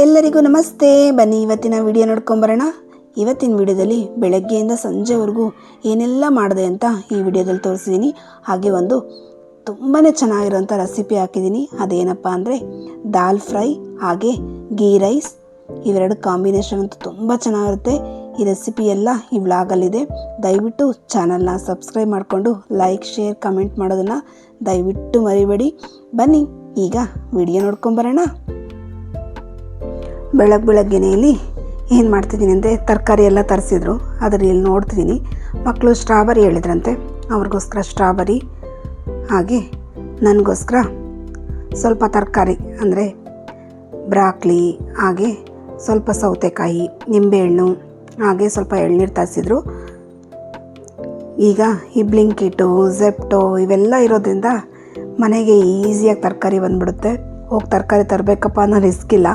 ಎಲ್ಲರಿಗೂ ನಮಸ್ತೆ. ಬನ್ನಿ ಇವತ್ತಿನ ವಿಡಿಯೋ ನೋಡ್ಕೊಂಬರೋಣ. ಇವತ್ತಿನ ವಿಡಿಯೋದಲ್ಲಿ ಬೆಳಗ್ಗೆಯಿಂದ ಸಂಜೆವರೆಗೂ ಏನೆಲ್ಲ ಮಾಡಿದೆ ಅಂತ ಈ ವಿಡಿಯೋದಲ್ಲಿ ತೋರಿಸಿದ್ದೀನಿ. ಹಾಗೆ ಒಂದು ತುಂಬಾ ಚೆನ್ನಾಗಿರೋಂಥ ರೆಸಿಪಿ ಹಾಕಿದ್ದೀನಿ. ಅದೇನಪ್ಪ ಅಂದರೆ ದಾಲ್ ಫ್ರೈ ಹಾಗೆ ಗೀ ರೈಸ್. ಇವೆರಡು ಕಾಂಬಿನೇಷನ್ ಅಂತೂ ತುಂಬ ಚೆನ್ನಾಗಿರುತ್ತೆ. ಈ ರೆಸಿಪಿ ಎಲ್ಲ ಈ ವ್ಲಾಗಲ್ಲಿದೆ. ದಯವಿಟ್ಟು ಚಾನಲ್ನ ಸಬ್ಸ್ಕ್ರೈಬ್ ಮಾಡಿಕೊಂಡು ಲೈಕ್ ಶೇರ್ ಕಮೆಂಟ್ ಮಾಡೋದನ್ನು ದಯವಿಟ್ಟು ಮರಿಬೇಡಿ. ಬನ್ನಿ ಈಗ ವಿಡಿಯೋ ನೋಡ್ಕೊಂಬರೋಣ. ಬೆಳಗ್ಗೆನೇ ಇಲ್ಲಿ ಏನು ಮಾಡ್ತಿದ್ದೀನಿ ಅಂದರೆ ತರಕಾರಿ ಎಲ್ಲ ತರಿಸಿದ್ರು. ಅದರಲ್ಲಿ ಇಲ್ಲಿ ನೋಡ್ತಿದ್ದೀನಿ ಮಕ್ಕಳು ಸ್ಟ್ರಾಬೆರಿ ಹೇಳಿದ್ರಂತೆ, ಅವ್ರಿಗೋಸ್ಕರ ಸ್ಟ್ರಾಬೆರಿ ಹಾಗೆ ನನಗೋಸ್ಕರ ಸ್ವಲ್ಪ ತರಕಾರಿ ಅಂದರೆ ಬ್ರಾಕ್ಲಿ ಹಾಗೆ ಸ್ವಲ್ಪ ಸೌತೆಕಾಯಿ, ನಿಂಬೆಹಣ್ಣು ಹಾಗೆ ಸ್ವಲ್ಪ ಎಳ್ನೀರು ತರಿಸಿದ್ರು. ಈಗ ಈ ಬ್ಲಿಂಕಿಟು ಝೆಪ್ಟೋ ಇವೆಲ್ಲ ಇರೋದ್ರಿಂದ ಮನೆಗೆ ಈಸಿಯಾಗಿ ತರಕಾರಿ ಬಂದುಬಿಡುತ್ತೆ. ಹೋಗಿ ತರಕಾರಿ ತರಬೇಕಪ್ಪ ಅನ್ನೋ ರಿಸ್ಕ್ ಇಲ್ಲ.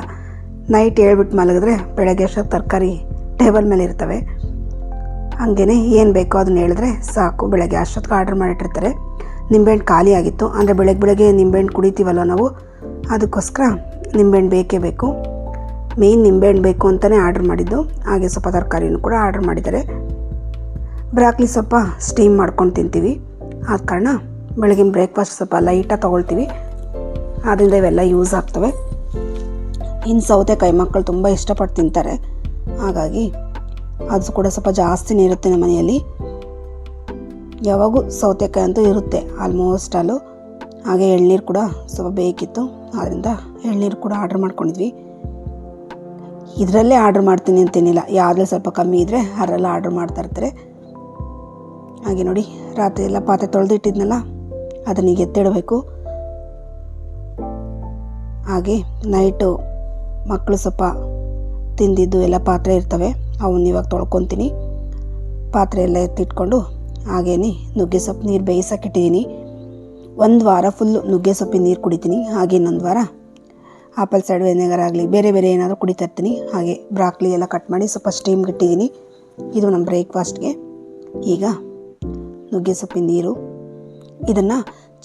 ನೈಟ್ ಹೇಳ್ಬಿಟ್ಟು ಮಲಗಿದ್ರೆ ಬೆಳಗ್ಗೆ ಅಷ್ಟೊತ್ತು ತರಕಾರಿ ಟೇಬಲ್ ಮೇಲೆ ಇರ್ತವೆ. ಹಾಗೇ ಏನು ಬೇಕೋ ಅದನ್ನ ಹೇಳಿದ್ರೆ ಸಾಕು, ಬೆಳಗ್ಗೆ ಅಷ್ಟೊತ್ತಿಗೆ ಆರ್ಡ್ರ್ ಮಾಡಿಟ್ಟಿರ್ತಾರೆ. ನಿಂಬೆಹಣ್ಣು ಖಾಲಿ ಆಗಿತ್ತು, ಅಂದರೆ ಬೆಳಗ್ಗೆ ನಿಂಬೆಹಣ್ಣು ಕುಡಿತೀವಲ್ಲ ನಾವು, ಅದಕ್ಕೋಸ್ಕರ ನಿಂಬೆಹಣ್ಣು ಬೇಕೇ ಬೇಕು. ಮೇಯ್ನ್ ನಿಂಬೆಹಣ್ಣು ಬೇಕು ಅಂತಲೇ ಆರ್ಡ್ರ್ ಮಾಡಿದ್ದು. ಹಾಗೆ ಸ್ವಲ್ಪ ತರಕಾರಿನೂ ಕೂಡ ಆರ್ಡ್ರ್ ಮಾಡಿದ್ದಾರೆ. ಬ್ರಾಕ್ಲಿ ಸ್ವಲ್ಪ ಸ್ಟೀಮ್ ಮಾಡ್ಕೊಂಡು ತಿಂತೀವಿ, ಆದ ಕಾರಣ ಬೆಳಗಿನ ಬ್ರೇಕ್ಫಾಸ್ಟ್ ಸ್ವಲ್ಪ ಲೈಟಾಗಿ ತೊಗೊಳ್ತೀವಿ. ಆದ್ದರಿಂದ ಇವೆಲ್ಲ ಯೂಸ್ ಆಗ್ತವೆ. ಇನ್ನು ಸೌತೆಕಾಯಿ ಮಕ್ಕಳು ತುಂಬ ಇಷ್ಟಪಟ್ಟು ತಿಂತಾರೆ, ಹಾಗಾಗಿ ಅದು ಕೂಡ ಸ್ವಲ್ಪ ಜಾಸ್ತಿನೇ ಇರುತ್ತೆ ನಮ್ಮ ಮನೆಯಲ್ಲಿ. ಯಾವಾಗೂ ಸೌತೆಕಾಯಿ ಅಂತೂ ಇರುತ್ತೆ ಆಲ್ಮೋಸ್ಟ್ ಅಲ್ಲೂ. ಹಾಗೆ ಎಳ್ನೀರು ಕೂಡ ಸ್ವಲ್ಪ ಬೇಕಿತ್ತು, ಆದ್ದರಿಂದ ಎಳ್ನೀರು ಕೂಡ ಆರ್ಡ್ರ್ ಮಾಡ್ಕೊಂಡಿದ್ವಿ. ಇದರಲ್ಲೇ ಆರ್ಡ್ರ್ ಮಾಡ್ತೀನಿ ಅಂತೇನಿಲ್ಲ, ಯಾವುದ್ರಲ್ಲಿ ಸ್ವಲ್ಪ ಕಮ್ಮಿ ಇದ್ದರೆ ಅದರೆಲ್ಲ ಆರ್ಡ್ರ್ ಮಾಡ್ತಾ ಇರ್ತಾರೆ. ಹಾಗೆ ನೋಡಿ, ರಾತ್ರಿ ಎಲ್ಲ ಪಾತ್ರೆ ತೊಳೆದಿಟ್ಟಿದ್ನಲ್ಲ ಅದನ್ನೀಗ ಎತ್ತಿಡಬೇಕು. ಹಾಗೆ ನೈಟು ಮಕ್ಕಳು ಸ್ವಲ್ಪ ತಿಂದಿದ್ದು ಎಲ್ಲ ಪಾತ್ರೆ ಇರ್ತವೆ, ಅವನ್ನ ಇವಾಗ ತೊಳ್ಕೊತೀನಿ. ಪಾತ್ರೆ ಎಲ್ಲ ಎತ್ತಿಟ್ಕೊಂಡು ಹಾಗೇನೆ ನುಗ್ಗೆ ಸೊಪ್ಪು ನೀರು ಬೇಯಿಸೋಕ್ಕಿಟ್ಟಿದ್ದೀನಿ. ಒಂದು ವಾರ ಫುಲ್ಲು ನುಗ್ಗೆ ಸೊಪ್ಪಿನ ನೀರು ಕುಡಿತೀನಿ. ಹಾಗೆ ಇನ್ನೊಂದು ವಾರ ಆಪಲ್ ಸೈಡ್ ವಿನೆಗರ್ ಆಗಲಿ ಬೇರೆ ಏನಾದರೂ ಕುಡಿತಾ ಇರ್ತೀನಿ. ಹಾಗೆ ಬ್ರಾಕ್ಲಿ ಎಲ್ಲ ಕಟ್ ಮಾಡಿ ಸ್ವಲ್ಪ ಸ್ಟೀಮ್ಗೆ ಇಟ್ಟಿದ್ದೀನಿ. ಇದು ನಮ್ಮ ಬ್ರೇಕ್ಫಾಸ್ಟ್ಗೆ. ಈಗ ನುಗ್ಗೆ ಸೊಪ್ಪಿನ ನೀರು, ಇದನ್ನು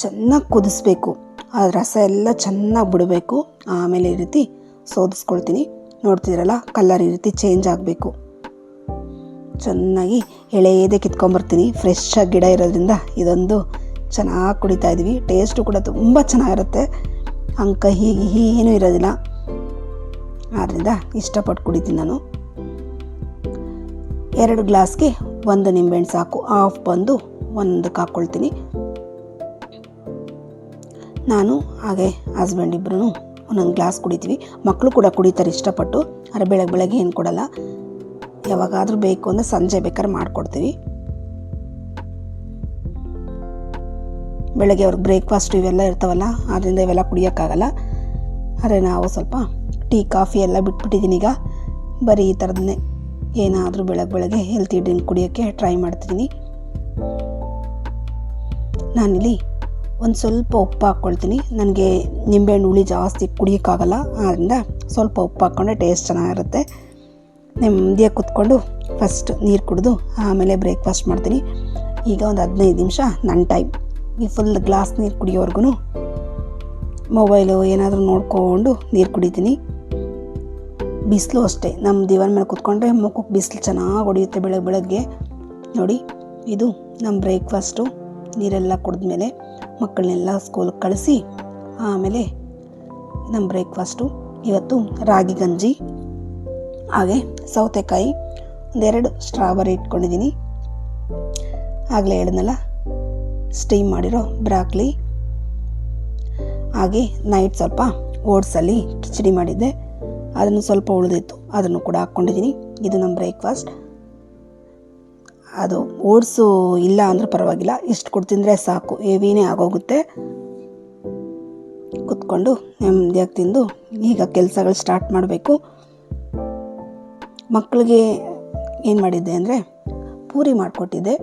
ಚೆನ್ನಾಗಿ ಕುದಿಸ್ಬೇಕು. ಆ ರಸ ಎಲ್ಲ ಚೆನ್ನಾಗಿ ಬಿಡಬೇಕು. ಆಮೇಲೆ ಈ ರೀತಿ ಸೋದಿಸ್ಕೊಳ್ತೀನಿ. ನೋಡ್ತಿದ್ದೀರಲ್ಲ, ಕಲರ್ ಈ ರೀತಿ ಚೇಂಜ್ ಆಗಬೇಕು. ಚೆನ್ನಾಗಿ ಎಳೆಯದೇ ಕಿತ್ಕೊಂಬರ್ತೀನಿ. ಫ್ರೆಶ್ ಆಗಿ ಗಿಡ ಇರೋದ್ರಿಂದ ಇದೊಂದು ಚೆನ್ನಾಗಿ ಕುಡಿತಾ ಇದ್ವಿ. ಟೇಸ್ಟು ಕೂಡ ತುಂಬ ಚೆನ್ನಾಗಿರುತ್ತೆ, ಹೀಗೆ ಏನೂ ಇರೋದಿಲ್ಲ. ಆದ್ದರಿಂದ ಇಷ್ಟಪಟ್ಟು ಕುಡಿತೀನಿ ನಾನು. 2 ಗ್ಲಾಸ್ಗೆ 1 ನಿಂಬೆಹಣ್ಣು ಸಾಕು. ಹಾಫ್ ಬಂದು 1ಕ್ಕೆ ಹಾಕ್ಕೊಳ್ತೀನಿ. ನಾನು ಹಾಗೆ ಹಸ್ಬೆಂಡ್ ಇಬ್ಬರೂ ಒಂದೊಂದು ಗ್ಲಾಸ್ ಕುಡಿತೀವಿ. ಮಕ್ಕಳು ಕೂಡ ಕುಡಿತಾರೆ ಇಷ್ಟಪಟ್ಟು. ಆದರೆ ಬೆಳಗ್ಗೆ ಏನು ಕೊಡಲ್ಲ, ಯಾವಾಗಾದರೂ ಬೇಕು ಅಂದರೆ ಸಂಜೆ ಬೇಕಾದ್ರೆ ಮಾಡಿಕೊಡ್ತೀವಿ. ಬೆಳಗ್ಗೆ ಅವ್ರಿಗೆ ಬ್ರೇಕ್ಫಾಸ್ಟು ಇವೆಲ್ಲ ಇರ್ತಾವಲ್ಲ, ಆದ್ದರಿಂದ ಇವೆಲ್ಲ ಕುಡಿಯೋಕ್ಕಾಗಲ್ಲ. ಆದರೆ ನಾವು ಸ್ವಲ್ಪ ಟೀ ಕಾಫಿ ಎಲ್ಲ ಬಿಟ್ಬಿಟ್ಟಿದ್ದೀನಿ. ಈಗ ಬರೀ ಈ ಥರದನ್ನೇ ಏನಾದರೂ ಬೆಳಗ್ಗೆ ಹೆಲ್ತಿ ಡ್ರಿಂಕ್ ಕುಡಿಯೋಕ್ಕೆ ಟ್ರೈ ಮಾಡ್ತಿದ್ದೀನಿ. ನಾನಿಲ್ಲಿ ಒಂದು ಸ್ವಲ್ಪ ಉಪ್ಪು ಹಾಕ್ಕೊಳ್ತೀನಿ. ನನಗೆ ನಿಂಬೆಹಣ್ಣು ಹುಳಿ ಜಾಸ್ತಿ ಕುಡಿಯೋಕ್ಕಾಗಲ್ಲ, ಆದ್ದರಿಂದ ಸ್ವಲ್ಪ ಉಪ್ಪು ಹಾಕ್ಕೊಂಡ್ರೆ ಟೇಸ್ಟ್ ಚೆನ್ನಾಗಿರುತ್ತೆ. ನೆಮ್ಮದಿಯಾಗಿ ಕುತ್ಕೊಂಡು ಫಸ್ಟ್ ನೀರು ಕುಡಿದು ಆಮೇಲೆ ಬ್ರೇಕ್ಫಾಸ್ಟ್ ಮಾಡ್ತೀನಿ. ಈಗ ಒಂದು 15 ನಿಮಿಷ ನನ್ನ ಟೈಮ್. ಈ ಫುಲ್ ಗ್ಲಾಸ್ ನೀರು ಕುಡಿಯೋವರೆಗೂ ಮೊಬೈಲು ಏನಾದರೂ ನೋಡಿಕೊಂಡು ನೀರು ಕುಡಿತೀನಿ. ಬಿಸಿಲು ಅಷ್ಟೇ, ನಮ್ಮ ದಿವಾನ್ ಮೇಲೆ ಕುತ್ಕೊಂಡ್ರೆ ಮುಖಕ್ಕೆ ಬಿಸಿಲು ಚೆನ್ನಾಗಿ ಹೊಡೆಯುತ್ತೆ ಬೆಳಗ್ಗೆ. ನೋಡಿ, ಇದು ನಮ್ಮ ಬ್ರೇಕ್ಫಾಸ್ಟು. ನೀರೆಲ್ಲ ಕುಡಿದ್ಮೇಲೆ ಮಕ್ಕಳನ್ನೆಲ್ಲ ಸ್ಕೂಲಿಗೆ ಕಳಿಸಿ ಆಮೇಲೆ ನಮ್ಮ ಬ್ರೇಕ್ಫಾಸ್ಟು ಇವತ್ತು ರಾಗಿ ಗಂಜಿ ಹಾಗೆ ಸೌತೆಕಾಯಿ, 2 ಸ್ಟ್ರಾಬೆರಿ ಇಟ್ಕೊಂಡಿದ್ದೀನಿ. ಆಗಲೇ ಹೇಳಿದ್ನಲ್ಲ, ಸ್ಟೀಮ್ ಮಾಡಿರೋ ಬ್ರಾಕ್ಲಿ, ಹಾಗೆ ನೈಟ್ ಸ್ವಲ್ಪ ಓಟ್ಸಲ್ಲಿ ಕಿಚಡಿ ಮಾಡಿದ್ದೆ, ಅದನ್ನು ಸ್ವಲ್ಪ ಉಳಿದಿತ್ತು, ಅದನ್ನು ಕೂಡ ಹಾಕ್ಕೊಂಡಿದ್ದೀನಿ. ಇದು ನಮ್ಮ ಬ್ರೇಕ್ಫಾಸ್ಟ್. ಅದು ಓಟ್ಸು ಇಲ್ಲ ಅಂದರೂ ಪರವಾಗಿಲ್ಲ, ಇಷ್ಟು ಕೊಡ್ತಿಂದರೆ ಸಾಕು, ಹೆವಿನೇ ಆಗೋಗುತ್ತೆ. ಕುತ್ಕೊಂಡು ನೆಮ್ಮದಿಯಾಗಿ ತಿಂದು ಈಗ ಕೆಲಸಗಳು ಸ್ಟಾರ್ಟ್ ಮಾಡಬೇಕು. ಮಕ್ಕಳಿಗೆ ಏನು ಮಾಡಿದ್ದೆ ಅಂದರೆ ಪೂರಿ ಮಾಡಿಕೊಟ್ಟಿದ್ದೆ,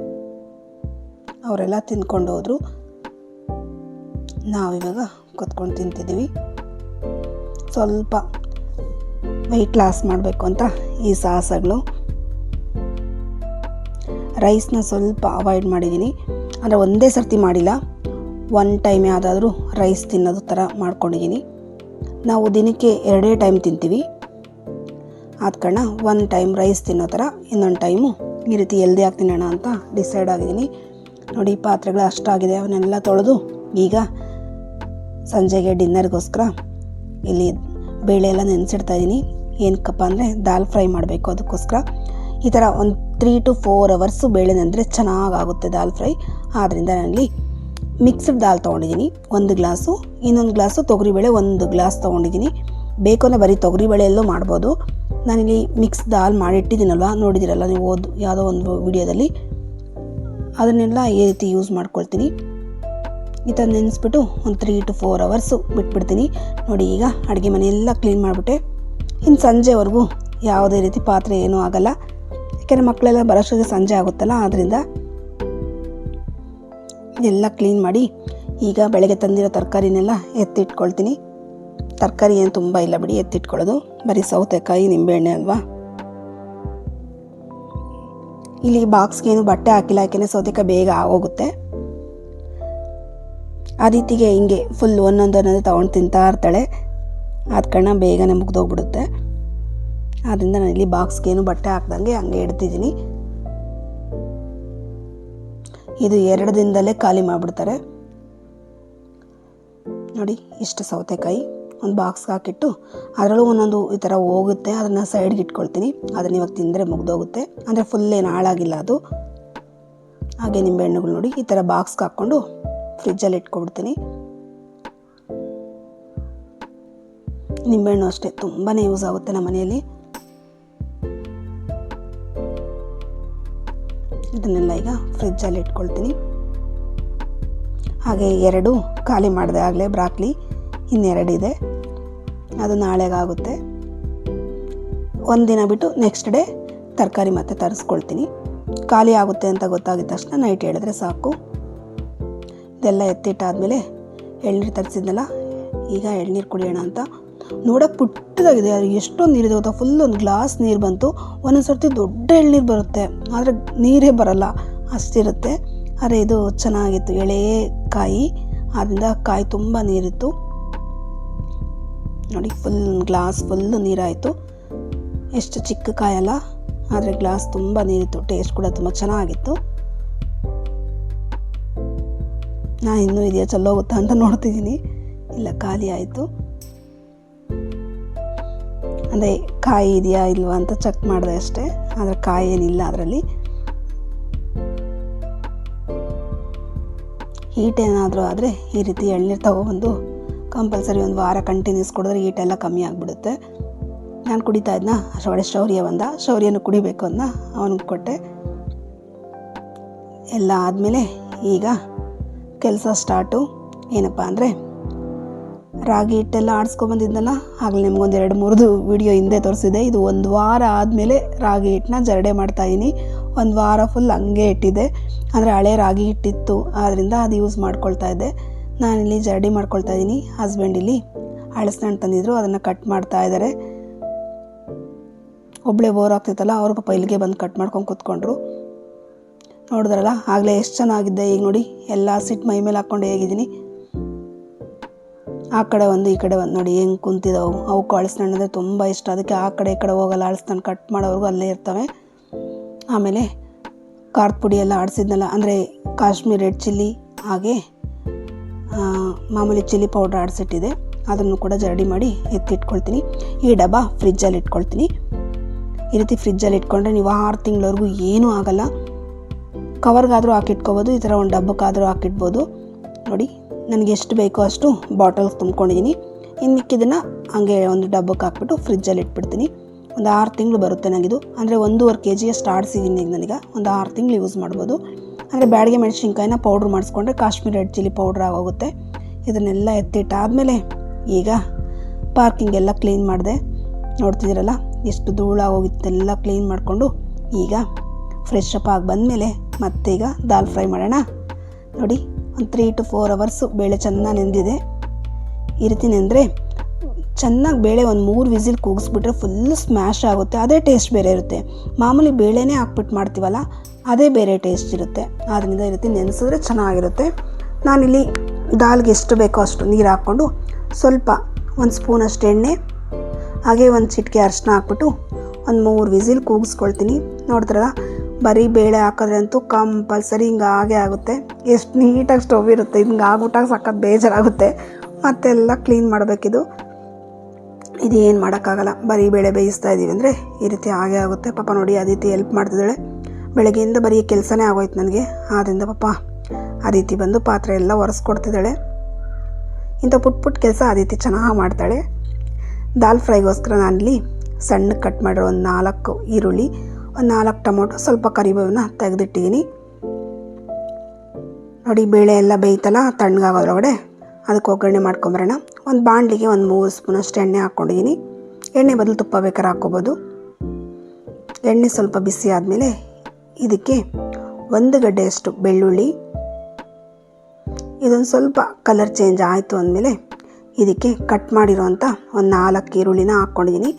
ಅವರೆಲ್ಲ ತಿಂದ್ಕೊಂಡು ಹೋದರು. ನಾವಿವಾಗ ಕುತ್ಕೊಂಡು ತಿಂತಿದ್ದೀವಿ. ಸ್ವಲ್ಪ ವೆಯ್ಟ್ ಲಾಸ್ ಮಾಡಬೇಕು ಅಂತ ಈ ಸಾಹಸಗಳು. ರೈಸ್ನ ಸ್ವಲ್ಪ ಅವಾಯ್ಡ್ ಮಾಡಿದ್ದೀನಿ, ಅಂದರೆ ಒಂದೇ ಸರ್ತಿ ಮಾಡಿಲ್ಲ, 1 ಟೈಮ್ ಯಾವುದಾದ್ರೂ ರೈಸ್ ತಿನ್ನೋದು ಥರ ಮಾಡ್ಕೊಂಡಿದ್ದೀನಿ. ನಾವು ದಿನಕ್ಕೆ 2 ಟೈಮ್ ತಿಂತೀವಿ. ಆದ ಕಾರಣ ಒಂದು ಟೈಮ್ ರೈಸ್ ತಿನ್ನೋ ಥರ ಇನ್ನೊಂದು ಟೈಮು ಈ ರೀತಿ ಹೆಲ್ದಿಯಾಗಿ ತಿನ್ನೋಣ ಅಂತ ಡಿಸೈಡ್ ಆಗಿದ್ದೀನಿ. ನೋಡಿ ಪಾತ್ರೆಗಳು ಅಷ್ಟಾಗಿದೆ, ಅವನ್ನೆಲ್ಲ ತೊಳೆದು ಈಗ ಸಂಜೆಗೆ ಡಿನ್ನರ್ಗೋಸ್ಕರ ಇಲ್ಲಿ ಬೇಳೆ ಎಲ್ಲ ನೆನೆಸಿಡ್ತಾಯಿದ್ದೀನಿ. ಏನಕ್ಕಪ್ಪ ಅಂದರೆ ದಾಲ್ ಫ್ರೈ ಮಾಡಬೇಕು, ಅದಕ್ಕೋಸ್ಕರ ಈ ಥರ ಒಂದು 3 to 4 ಅವರ್ಸು ಬೇಳೆ ನೆಂದರೆ ಚೆನ್ನಾಗಾಗುತ್ತೆ ದಾಲ್ ಫ್ರೈ. ಆದ್ದರಿಂದ ನಾನಲ್ಲಿ ಮಿಕ್ಸ್ಡ್ ದಾಲ್ ತೊಗೊಂಡಿದ್ದೀನಿ 1 ಗ್ಲಾಸು, ಇನ್ನೊಂದು ಗ್ಲಾಸು ತೊಗರಿಬೇಳೆ 1 ಗ್ಲಾಸ್ ತೊಗೊಂಡಿದ್ದೀನಿ. ಬೇಕು ಅಂದರೆ ಬರೀ ತೊಗರಿಬೇಳೆಯಲ್ಲೂ ಮಾಡ್ಬೋದು. ನಾನಿಲ್ಲಿ ಮಿಕ್ಸ್ ದಾಲ್ ಮಾಡಿಟ್ಟಿದ್ದೀನಲ್ವ, ನೋಡಿದ್ದೀರಲ್ಲ ನೀವು ಯಾವುದೋ ಒಂದು ವಿಡಿಯೋದಲ್ಲಿ, ಅದನ್ನೆಲ್ಲ ಈ ರೀತಿ ಯೂಸ್ ಮಾಡ್ಕೊಳ್ತೀನಿ. ಈ ಥರ ನೆನೆಸ್ಬಿಟ್ಟು ಒಂದು 3 to 4 ಅವರ್ಸು ಬಿಟ್ಬಿಡ್ತೀನಿ. ನೋಡಿ ಈಗ ಅಡುಗೆ ಮನೆಯೆಲ್ಲ ಕ್ಲೀನ್ ಮಾಡಿಬಿಟ್ಟೆ. ಇನ್ನು ಸಂಜೆವರೆಗೂ ಯಾವುದೇ ರೀತಿ ಪಾತ್ರೆ ಏನೂ ಆಗೋಲ್ಲ, ಯಾಕೆಂದರೆ ಮಕ್ಕಳೆಲ್ಲ ಬರೋಷ್ಟಿಗೆ ಸಂಜೆ ಆಗುತ್ತಲ್ಲ, ಆದ್ದರಿಂದ ಎಲ್ಲ ಕ್ಲೀನ್ ಮಾಡಿ ಈಗ ಬೆಳಗ್ಗೆ ತಂದಿರೋ ತರಕಾರಿನೆಲ್ಲ ಎತ್ತಿಟ್ಕೊಳ್ತೀನಿ. ತರಕಾರಿ ಏನು ತುಂಬ ಇಲ್ಲ ಬಿಡಿ ಎತ್ತಿಟ್ಕೊಳ್ಳೋದು, ಬರೀ ಸೌತೆಕಾಯಿ ನಿಂಬೆಹಣ್ಣೆ ಅಲ್ವಾ. ಇಲ್ಲಿ ಬಾಕ್ಸ್ಗೇನು ಬಟ್ಟೆ ಹಾಕಿಲ್ಲ, ಯಾಕೆಂದರೆ ಸೌತೆಕಾಯಿ ಬೇಗ ಆಗೋಗುತ್ತೆ. ಆದಿತಿಗೆ ಹಿಂಗೆ ಫುಲ್ ಒಂದೊಂದು ತೊಗೊಂಡು ತಿಂತಾ ಇರ್ತಾಳೆ, ಆದ ಕಾರಣ ಬೇಗನೆ ಮುಗ್ದೋಗ್ಬಿಡುತ್ತೆ. ಆದ್ದರಿಂದ ನಾನು ಇಲ್ಲಿ ಬಾಕ್ಸ್ಗೇನು ಬಟ್ಟೆ ಹಾಕ್ದಂಗೆ ಹಂಗೆ ಇಡ್ತಿದ್ದೀನಿ. ಇದು 2 ದಿನದಲ್ಲೇ ಖಾಲಿ ಮಾಡಿಬಿಡ್ತಾರೆ. ನೋಡಿ ಇಷ್ಟು ಸೌತೆಕಾಯಿ ಒಂದು ಬಾಕ್ಸ್ಗೆ ಹಾಕಿಟ್ಟು ಅದರಲ್ಲೂ ಒಂದೊಂದು ಈ ಥರ ಹೋಗುತ್ತೆ, ಅದನ್ನು ಸೈಡ್ಗೆ ಇಟ್ಕೊಳ್ತೀನಿ. ಅದನ್ನು ಇವಾಗ ತಿಂದರೆ ಮುಗ್ದೋಗುತ್ತೆ, ಅಂದರೆ ಫುಲ್ ಏನು ಹಾಳಾಗಿಲ್ಲ ಅದು. ಹಾಗೆ ನಿಂಬೆಹಣ್ಣುಗಳು ನೋಡಿ ಈ ಥರ ಬಾಕ್ಸ್ಗೆ ಹಾಕ್ಕೊಂಡು ಫ್ರಿಜ್ಜಲ್ಲಿ ಇಟ್ಕೊಬಿಡ್ತೀನಿ. ನಿಂಬೆಹಣ್ಣು ಅಷ್ಟೇ ತುಂಬಾ ಯೂಸ್ ಆಗುತ್ತೆ ನಮ್ಮ ಮನೆಯಲ್ಲಿ. ಇದನ್ನೆಲ್ಲ ಈಗ ಫ್ರಿಜ್ಜಲ್ಲಿ ಇಟ್ಕೊಳ್ತೀನಿ. ಹಾಗೆ 2 ಖಾಲಿ ಮಾಡಿದೆ ಆಗಲೇ ಬ್ರಾಕ್ಲಿ, ಇನ್ನೆರಡು ಇದೆ, ಅದು ನಾಳೆಗಾಗುತ್ತೆ. ಒಂದಿನ ಬಿಟ್ಟು ನೆಕ್ಸ್ಟ್ ಡೇ ತರಕಾರಿ ಮತ್ತೆ ತರಿಸ್ಕೊಳ್ತೀನಿ. ಖಾಲಿ ಆಗುತ್ತೆ ಅಂತ ಗೊತ್ತಾಗಿದ್ದ ತಕ್ಷಣ ನೈಟ್ ಹೇಳಿದ್ರೆ ಸಾಕು. ಇದೆಲ್ಲ ಎತ್ತಿಟ್ಟಾದಮೇಲೆ ಎಳ್ನೀರು ತರಿಸಿದ್ನಲ್ಲ, ಈಗ ಎಳ್ನೀರು ಕುಡಿಯೋಣ ಅಂತ. ನೋಡೋಕೆ ಪುಟ್ಟದಾಗಿದೆ, ಅದು ಎಷ್ಟೊಂದು ನೀರಿದೆ ಗೊತ್ತಾ, ಫುಲ್ ಒಂದು ಗ್ಲಾಸ್ ನೀರು ಬಂತು. ಒಂದೊಂದು ಸರ್ತಿ ದೊಡ್ಡ ಎಳ್ನೀರು ಬರುತ್ತೆ, ಆದರೆ ನೀರೇ ಬರಲ್ಲ ಅಷ್ಟಿರುತ್ತೆ. ಆದರೆ ಇದು ಚೆನ್ನಾಗಿತ್ತು, ಎಳೆ ಕಾಯಿ, ಆದ್ದರಿಂದ ಕಾಯಿ ತುಂಬ ನೀರಿತ್ತು. ನೋಡಿ ಫುಲ್ ಗ್ಲಾಸ್ ಫುಲ್ಲು ನೀರಾಯಿತು. ಎಷ್ಟು ಚಿಕ್ಕ ಕಾಯಲ್ಲ, ಆದರೆ ಗ್ಲಾಸ್ ತುಂಬ ನೀರಿತ್ತು. ಟೇಸ್ಟ್ ಕೂಡ ತುಂಬ ಚೆನ್ನಾಗಿತ್ತು. ನಾನು ಇನ್ನೂ ಇದೆಯಾ ಚಲ್ಲೋಗುತ್ತಾ ಅಂತ ನೋಡ್ತಿದ್ದೀನಿ, ಇಲ್ಲ ಖಾಲಿ ಆಯಿತು. ಅಂದರೆ ಕಾಯಿ ಇದೆಯಾ ಇಲ್ವಾ ಅಂತ ಚೆಕ್ ಮಾಡಿದೆ ಅಷ್ಟೇ, ಆದರೆ ಕಾಯಿ ಏನಿಲ್ಲ ಅದರಲ್ಲಿ. ಹೀಟ್ ಏನಾದರೂ ಆದರೆ ಈ ರೀತಿ ಎಳ್ನೀರು ತಗೊಬಂದು ಕಂಪಲ್ಸರಿ ಒಂದು ವಾರ ಕಂಟಿನ್ಯೂಸ್ ಕುಡಿದ್ರೆ ಹೀಟೆಲ್ಲ ಕಮ್ಮಿ ಆಗಿಬಿಡುತ್ತೆ. ನಾನು ಕುಡಿತಾ ಇದ್ನ, ಅಷ್ಟೊಳಗೆ ಶೌರ್ಯ ಬಂದ, ಶೌರ್ಯನು ಕುಡಿಬೇಕು ಅಂದ, ಅವನಿಗೆ ಕೊಟ್ಟೆ. ಎಲ್ಲ ಆದಮೇಲೆ ಈಗ ಕೆಲಸ ಸ್ಟಾರ್ಟು. ಏನಪ್ಪ ಅಂದರೆ ರಾಗಿ ಹಿಟ್ಟೆಲ್ಲ ಆಡಿಸ್ಕೊಬಂದಿದ್ನಲ್ಲ, ಆಗಲೇ ನಿಮ್ಗೊಂದು 2-3 ವಿಡಿಯೋ ಹಿಂದೆ ತೋರಿಸಿದೆ. ಇದು 1 ವಾರ ಆದಮೇಲೆ ರಾಗಿ ಹಿಟ್ಟನ್ನ ಜರಡೆ ಮಾಡ್ತಾಯಿದ್ದೀನಿ. 1 ವಾರ ಫುಲ್ ಹಂಗೆ ಇಟ್ಟಿದ್ದೆ, ಅಂದರೆ ಹಳೆ ರಾಗಿ ಹಿಟ್ಟಿತ್ತು, ಆದ್ದರಿಂದ ಅದು ಯೂಸ್ ಮಾಡ್ಕೊಳ್ತಾ ಇದ್ದೆ. ನಾನಿಲ್ಲಿ ಜರಡಿ ಮಾಡ್ಕೊಳ್ತಾ ಇದ್ದೀನಿ. ಹಸ್ಬೆಂಡ್ ಇಲ್ಲಿ ಹಳಸಿನಣ್ಣು ತಂದಿದ್ರು, ಅದನ್ನು ಕಟ್ ಮಾಡ್ತಾ ಇದ್ದಾರೆ. ಒಬ್ಬಳೇ ಬೋರ್ ಆಗ್ತಿತ್ತಲ್ಲ, ಅವ್ರಿಗೂ ಪೈಲಿಗೆ ಬಂದು ಕಟ್ ಮಾಡ್ಕೊಂಡು ಕೂತ್ಕೊಂಡ್ರು. ನೋಡಿದ್ರಲ್ಲ ಆಗಲೇ ಎಷ್ಟು ಚೆನ್ನಾಗಿದ್ದೆ. ಈಗ ನೋಡಿ ಎಲ್ಲ ಸಿಟ್ಟು ಮೈ ಮೇಲೆ ಹಾಕ್ಕೊಂಡು ಹೇಗಿದ್ದೀನಿ, ಆ ಕಡೆ ಒಂದು ಈ ಕಡೆ ಒಂದು ನೋಡಿ ಹೆಂಗೆ ಕುಂತಿದ್ದಾವೆ. ಅವಕ್ಕೂ ಹಳಸಿನಣ್ಣು ಅಂದರೆ ತುಂಬ ಇಷ್ಟ, ಅದಕ್ಕೆ ಆ ಕಡೆ ಈ ಕಡೆ ಹೋಗಲ್ಲ, ಹಳಸಿನಣ್ಣು ಕಟ್ ಮಾಡೋವ್ರಿಗೂ ಅಲ್ಲೇ ಇರ್ತವೆ. ಆಮೇಲೆ ಖಾರದ ಪುಡಿ ಎಲ್ಲ ಆಡಿಸಿದ್ನಲ್ಲ, ಅಂದರೆ ಕಾಶ್ಮೀರ್ ರೆಡ್ ಚಿಲ್ಲಿ ಹಾಗೆ ಮಾಮೂಲಿ ಚಿಲ್ಲಿ ಪೌಡ್ರ್ ಆಡಿಸಿಟ್ಟಿದೆ, ಅದನ್ನು ಕೂಡ ಜರಡಿ ಮಾಡಿ ಎತ್ತಿಟ್ಕೊಳ್ತೀನಿ. ಈ ಡಬ್ಬ ಫ್ರಿಜ್ಜಲ್ಲಿ ಇಟ್ಕೊಳ್ತೀನಿ. ಈ ರೀತಿ ಫ್ರಿಜ್ಜಲ್ಲಿ ಇಟ್ಕೊಂಡ್ರೆ ನೀವು 6 ತಿಂಗಳವರೆಗೂ ಏನೂ ಆಗೋಲ್ಲ. ಕವರ್ಗಾದರೂ ಹಾಕಿಟ್ಕೋಬೋದು, ಈ ಥರ ಒಂದು ಡಬ್ಬಕ್ಕಾದರೂ ಹಾಕಿಡ್ಬೋದು. ನೋಡಿ ನನಗೆ ಎಷ್ಟು ಬೇಕೋ ಅಷ್ಟು ಬಾಟಲ್ಸ್ ತುಂಬ್ಕೊಂಡಿದ್ದೀನಿ. ಇನ್ನು ಮಿಕ್ಕಿದ್ದನ್ನು ಹಂಗೆ ಒಂದು ಡಬ್ಬಕ್ಕೆ ಹಾಕ್ಬಿಟ್ಟು ಫ್ರಿಜ್ಜಲ್ಲಿ ಇಟ್ಬಿಡ್ತೀನಿ. ಒಂದು 6 ತಿಂಗಳು ಬರುತ್ತೆ ನನಗಿದು, ಅಂದರೆ 1.5 kg ಅಷ್ಟು ಆಡಿಸಿದ್ದೀನಿ. ಈಗ ನನಗೆ ಒಂದು 6 ತಿಂಗಳು ಯೂಸ್ ಮಾಡ್ಬೋದು. ಅಂದರೆ ಬ್ಯಾಡಿಗೆ ಮೆಣಸಿನ್ಕಾಯಿನ ಪೌಡ್ರ್ ಮಾಡಿಸ್ಕೊಂಡ್ರೆ ಕಾಶ್ಮೀರ್ ರೆಡ್ ಚಿಲ್ಲಿ ಪೌಡ್ರ್ ಆಗೋಗುತ್ತೆ. ಇದನ್ನೆಲ್ಲ ಎತ್ತಿಟ್ಟಾದಮೇಲೆ ಈಗ ಪಾರ್ಕಿಂಗ್ ಎಲ್ಲ ಕ್ಲೀನ್ ಮಾಡಿದೆ. ನೋಡ್ತಿದ್ದೀರಲ್ಲ ಎಷ್ಟು ಧೂಳಾಗೋಗಿತ್ತೆಲ್ಲ ಕ್ಲೀನ್ ಮಾಡಿಕೊಂಡು ಈಗ ಫ್ರೆಶ್ ಅಪ್ ಆಗಿ ಬಂದಮೇಲೆ ಮತ್ತೆ ಈಗ ದಾಲ್ ಫ್ರೈ ಮಾಡೋಣ. ನೋಡಿ ಒಂದು 3 to 4 ಅವರ್ಸು ಬೇಳೆ ಚೆನ್ನಾಗಿ ನೆಂದಿದೆ. ಈ ರೀತಿ ನೆಂದರೆ ಚೆನ್ನಾಗಿ ಬೇಳೆ ಒಂದು 3 ವಿಸಿಲ್ ಕೂಗಿಸ್ಬಿಟ್ರೆ ಫುಲ್ ಸ್ಮ್ಯಾಶ್ ಆಗುತ್ತೆ, ಅದೇ ಟೇಸ್ಟ್ ಬೇರೆ ಇರುತ್ತೆ. ಮಾಮೂಲಿ ಬೇಳೆನೇ ಹಾಕ್ಬಿಟ್ಟು ಮಾಡ್ತೀವಲ್ಲ, ಅದೇ ಬೇರೆ ಟೇಸ್ಟ್ ಇರುತ್ತೆ. ಆದ್ದರಿಂದ ಈ ರೀತಿ ನೆನೆಸಿದ್ರೆ ಚೆನ್ನಾಗಿರುತ್ತೆ. ನಾನಿಲ್ಲಿ ದಾಲ್ಗೆ ಎಷ್ಟು ಬೇಕೋ ಅಷ್ಟು ನೀರು ಹಾಕ್ಕೊಂಡು ಸ್ವಲ್ಪ 1 ಸ್ಪೂನಷ್ಟು ಎಣ್ಣೆ ಹಾಗೆ 1 ಚಿಟಿಕೆ ಅರಿಶಿನ ಹಾಕ್ಬಿಟ್ಟು ಒಂದು 3 ವಿಸಿಲ್ ಕೂಗಿಸ್ಕೊಳ್ತೀನಿ. ನೋಡಿದ್ರಲ್ಲ, ಬರೀ ಬೇಳೆ ಹಾಕಿದ್ರೆ ಅಂತೂ ಕಂಪಲ್ಸರಿ ಹಿಂಗೆ ಆಗೇ ಆಗುತ್ತೆ. ಎಷ್ಟು ನೀಟಾಗಿ ಸ್ಟವ್ ಇರುತ್ತೆ, ಹಿಂಗೆ ಆಗ್ಬಿಟ್ಟಾಗ ಸಖತ್ ಬೇಜಾರಾಗುತ್ತೆ. ಮತ್ತೆಲ್ಲ ಕ್ಲೀನ್ ಮಾಡಬೇಕಿದು. ಇದೇನು ಮಾಡೋಕ್ಕಾಗಲ್ಲ, ಬರೀ ಬೇಳೆ ಬೇಯಿಸ್ತಾ ಇದ್ದೀವಿ ಅಂದರೆ ಈ ರೀತಿ ಆಗೇ ಆಗುತ್ತೆ. ಪಾಪ ನೋಡಿ ಅದಿತಿ ಹೆಲ್ಪ್ ಮಾಡ್ತಿದ್ದಾಳೆ. ಬೆಳಗ್ಗೆಯಿಂದ ಬರೀ ಕೆಲಸನೇ ಆಗೋಯ್ತು ನನಗೆ. ಆದ್ದರಿಂದ ಪಾಪ ಅದಿತಿ ಬಂದು ಪಾತ್ರೆ ಎಲ್ಲ ಒರೆಸ್ಕೊಡ್ತಿದ್ದಾಳೆ. ಇಂಥ ಪುಟ್ಟ ಕೆಲಸ ಅದಿತಿ ಚೆನ್ನಾಗಿ ಮಾಡ್ತಾಳೆ. ದಾಲ್ ಫ್ರೈಗೋಸ್ಕರ ನಾನಿಲ್ಲಿ ಸಣ್ಣಗೆ ಕಟ್ ಮಾಡಿರೋ ಒಂದು 4 ಈರುಳ್ಳಿ, ಒಂದು 4 ಟೊಮೊಟೊ, ಸ್ವಲ್ಪ ಕರಿಬೇವನ್ನ ತೆಗೆದಿಟ್ಟಿದ್ದೀನಿ. ನೋಡಿ ಬೇಳೆ ಎಲ್ಲ ಬೇಯ್ತಲ್ಲ, ತಣ್ಣಗಾಗೋದ್ರೊಳಗಡೆ ಅದಕ್ಕೆ ಒಗ್ಗರಣೆ ಮಾಡ್ಕೊಂಬರೋಣ. ಒಂದು ಬಾಣಲಿಗೆ ಒಂದು 3 ಸ್ಪೂನಷ್ಟು ಎಣ್ಣೆ ಹಾಕ್ಕೊಂಡಿದ್ದೀನಿ. ಎಣ್ಣೆ ಬದಲು ತುಪ್ಪ ಬೇಕಾದ್ರೆ ಹಾಕ್ಕೋಬೋದು. ಎಣ್ಣೆ ಸ್ವಲ್ಪ ಬಿಸಿ ಆದಮೇಲೆ ಇದಕ್ಕೆ 1 ಗಡ್ಡೆಯಷ್ಟು ಬೆಳ್ಳುಳ್ಳಿ, ಇದೊಂದು ಸ್ವಲ್ಪ ಕಲರ್ ಚೇಂಜ್ ಆಯಿತು ಅಂದಮೇಲೆ ಇದಕ್ಕೆ ಕಟ್ ಮಾಡಿರೋಂಥ ಒಂದು 4 ಈರುಳ್ಳಿನ ಹಾಕ್ಕೊಂಡಿದ್ದೀನಿ.